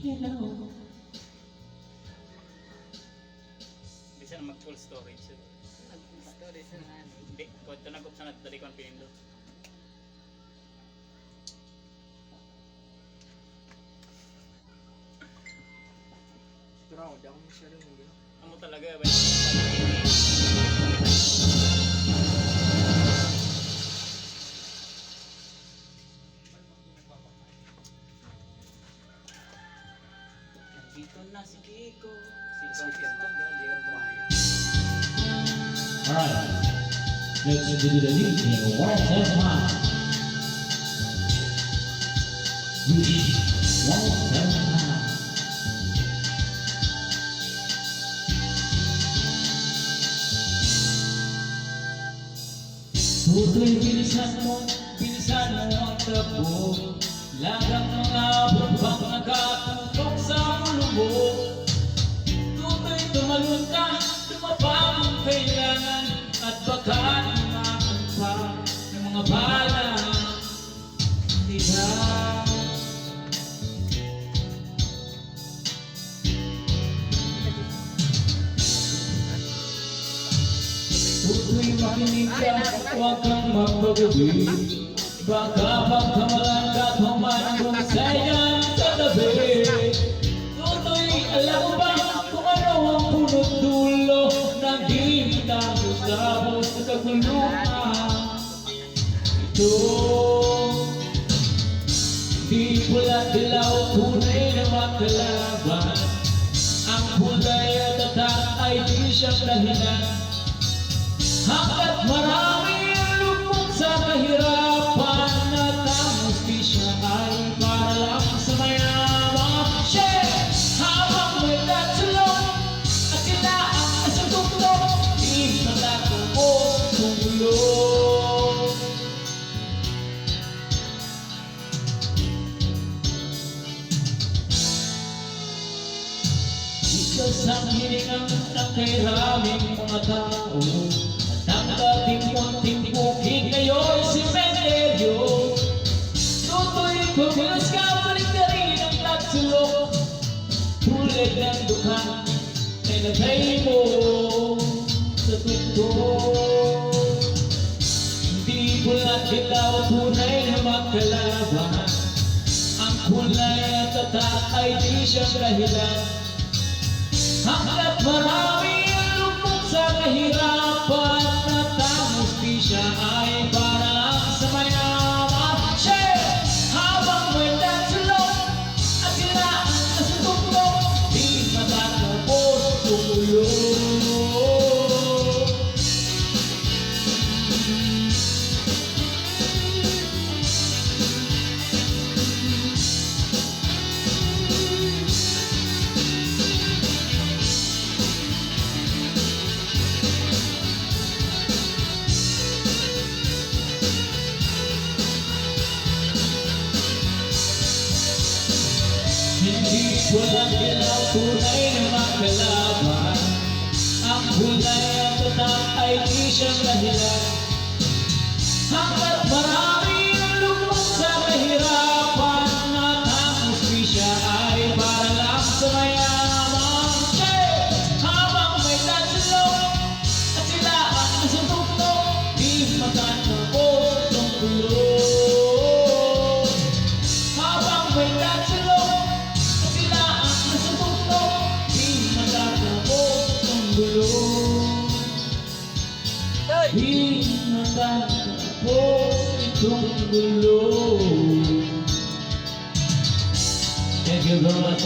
Hello. Bisa na mag-full storage. Storage na nga. Hindi, kung ito nagkup sa natali ko ang pinindo. Ito na ako, di ako masyadong hindi. Amo talaga ba? Nandito na si Kiko. Si Bakit magaling ang buhay. Alright. Let's do the lead in one time. One time. Tutoy bilisan mo ang tabo. Lagang mga bubang nakatutok sa ulo mo. Tutoy tumalun ka, tumapang ang kailangan. At baka lumakan pa ng mga bala. Diba? Tutoy makinig ka, huwag kang magpagabi. Baka pagkamalan ka pumanong sayan sa tabi. Tutoy, alam mo ba kung ano ang punot dulo ng di matapos sa kaguluhan? Ito, di pula dilaw, tunay na makalaban. Ang kulay at tatak ay di siyang dahilan. Hanggat marami ang lupok sa kahirapan at ang hustisya ay para lang sa mayaman. Share! Habang may tatsulong at sila ang nasatutok, di matatapos ang gulong. Ikas ang hiningang ng kairaming mga tao. Ang dating munting bukid ngayon simenteryo. Tutoy, kumilos ka, balik na rin ang tatsulok. Tulad ng dukha na nagay mo sa tuktok. Hindi bulat dilaw, tunay na magkalaban. Ang kulay at tatak ay di siyang dahilan. Hanggat marami ang lupok sa kahirapan at ang hustisya ay para lang sa mayaman. Share! Habang may tatsulong at sila ang nasatutok, di matatapos ang gulong. Hindi walang dilaw, tunay na makalaban. Ang kulay at tatak ay di siyang dahilan. Hanggat marami ang lupok sa kahirapan at ang hustisya ay para lang sa mayaman. Share! Habang may tatsulong at sila ang nasatutok, di matatapos ang gulong. Habang may tatsulong at sila ang nasatutok, di matatapos ang gulong. Di matatapos itong gulong. Thank you very much.